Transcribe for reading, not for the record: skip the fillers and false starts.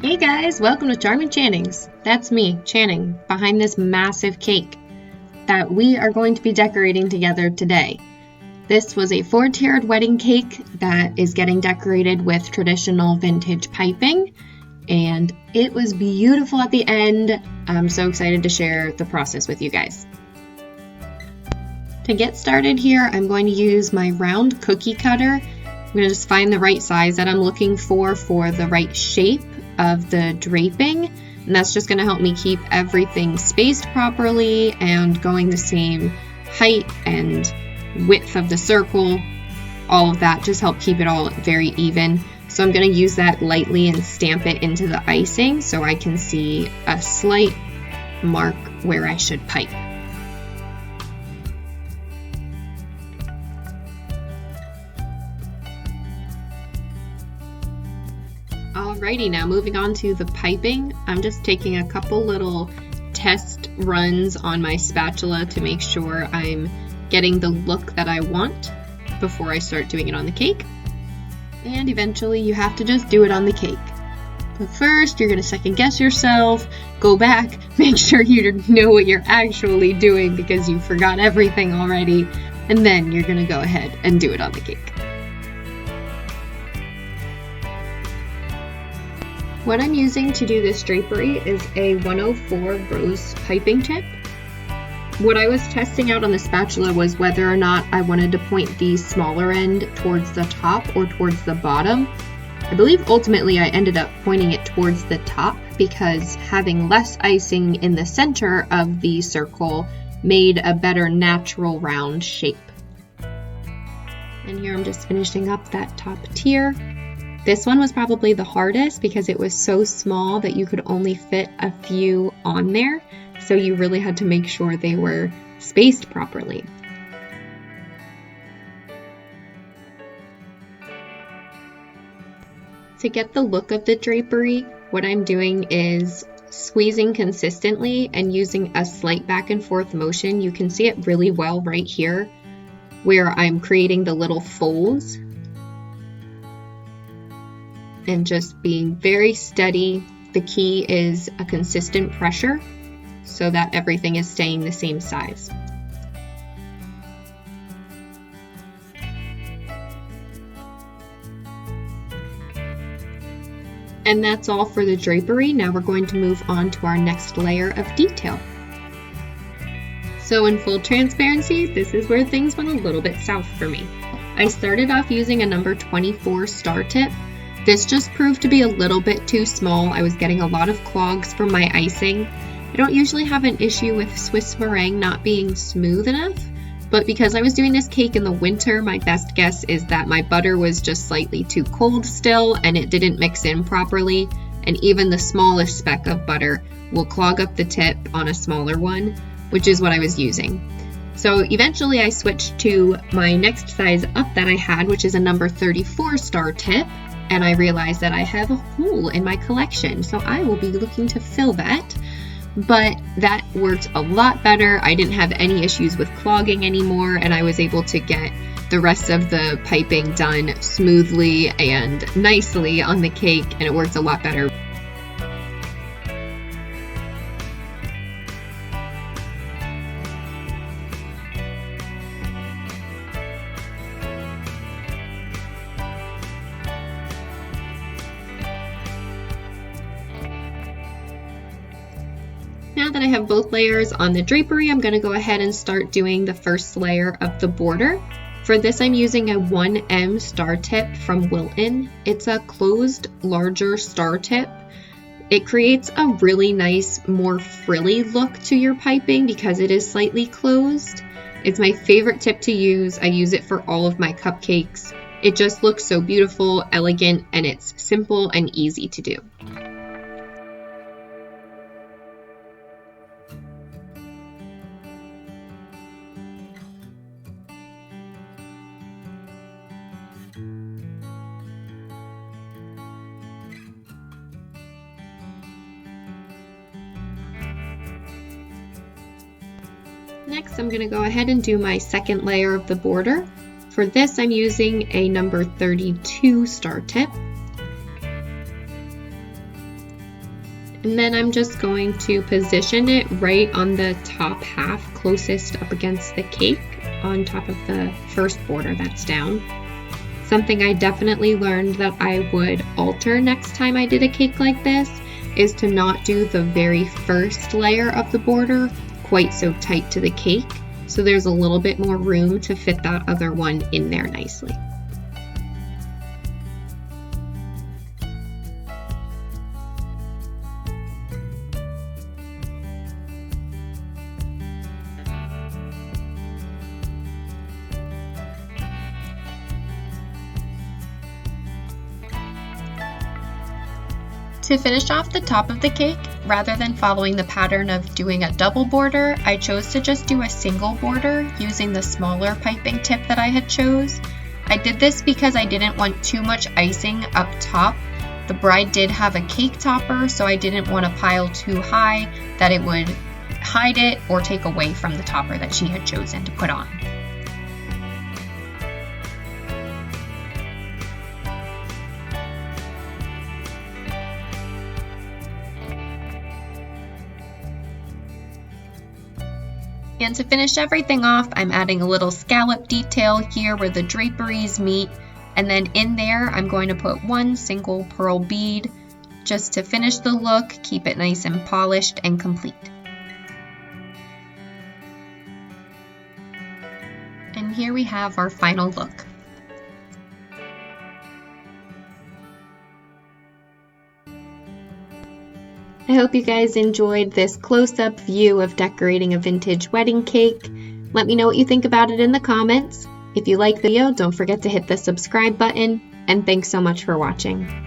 Hey guys, welcome to Charming Channings. That's me, Channing, behind this massive cake that we are going to be decorating together today. This was a 4-tiered wedding cake that is getting decorated with traditional vintage piping, and it was beautiful at the end. I'm so excited to share the process with you guys. To get started here, I'm going to use my round cookie cutter. I'm going to just find the right size that I'm looking for the right shape of the draping, and that's just going to help me keep everything spaced properly and going the same height and width of the circle. All of that just help keep it all very even. So I'm going to use that lightly and stamp it into the icing so I can see a slight mark where I should pipe. Alrighty, now moving on to the piping. I'm just taking a couple little test runs on my spatula to make sure I'm getting the look that I want before I start doing it on the cake. And eventually you have to just do it on the cake. But first, you're going to second guess yourself, go back, make sure you know what you're actually doing because you forgot everything already, and then you're going to go ahead and do it on the cake. What I'm using to do this drapery is a 104 rose piping tip. What I was testing out on the spatula was whether or not I wanted to point the smaller end towards the top or towards the bottom. I believe ultimately I ended up pointing it towards the top because having less icing in the center of the circle made a better natural round shape. And here I'm just finishing up that top tier. This one was probably the hardest because it was so small that you could only fit a few on there, so you really had to make sure they were spaced properly. To get the look of the drapery, what I'm doing is squeezing consistently and using a slight back and forth motion. You can see it really well right here where I'm creating the little folds. And just being very steady. The key is a consistent pressure so that everything is staying the same size. And that's all for the drapery. Now we're going to move on to our next layer of detail. So in full transparency, this is where things went a little bit south for me. I started off using a number 24 star tip. This just proved to be a little bit too small. I was getting a lot of clogs from my icing. I don't usually have an issue with Swiss meringue not being smooth enough, but because I was doing this cake in the winter, my best guess is that my butter was just slightly too cold still and it didn't mix in properly, and even the smallest speck of butter will clog up the tip on a smaller one, which is what I was using. So eventually I switched to my next size up that I had, which is a number 34 star tip. And I realized that I have a hole in my collection, so I will be looking to fill that. But that worked a lot better. I didn't have any issues with clogging anymore, and I was able to get the rest of the piping done smoothly and nicely on the cake, and it worked a lot better. Now that I have both layers on the drapery, I'm going to go ahead and start doing the first layer of the border. For this, I'm using a 1M star tip from Wilton. It's a closed, larger star tip. It creates a really nice, more frilly look to your piping because it is slightly closed. It's my favorite tip to use. I use it for all of my cupcakes. It just looks so beautiful, elegant, and it's simple and easy to do. Next, I'm going to go ahead and do my second layer of the border. For this, I'm using a number 32 star tip. And then I'm just going to position it right on the top half closest up against the cake on top of the first border that's down. Something I definitely learned that I would alter next time I did a cake like this is to not do the very first layer of the border quite so tight to the cake, so there's a little bit more room to fit that other one in there nicely. To finish off the top of the cake, rather than following the pattern of doing a double border, I chose to just do a single border using the smaller piping tip that I had chose. I did this because I didn't want too much icing up top. The bride did have a cake topper, so I didn't want to pile too high that it would hide it or take away from the topper that she had chosen to put on. And to finish everything off, I'm adding a little scallop detail here where the draperies meet, and then in there I'm going to put one single pearl bead just to finish the look, keep it nice and polished and complete. And here we have our final look. I hope you guys enjoyed this close-up view of decorating a vintage wedding cake. Let me know what you think about it in the comments. If you like the video, don't forget to hit the subscribe button, and thanks so much for watching.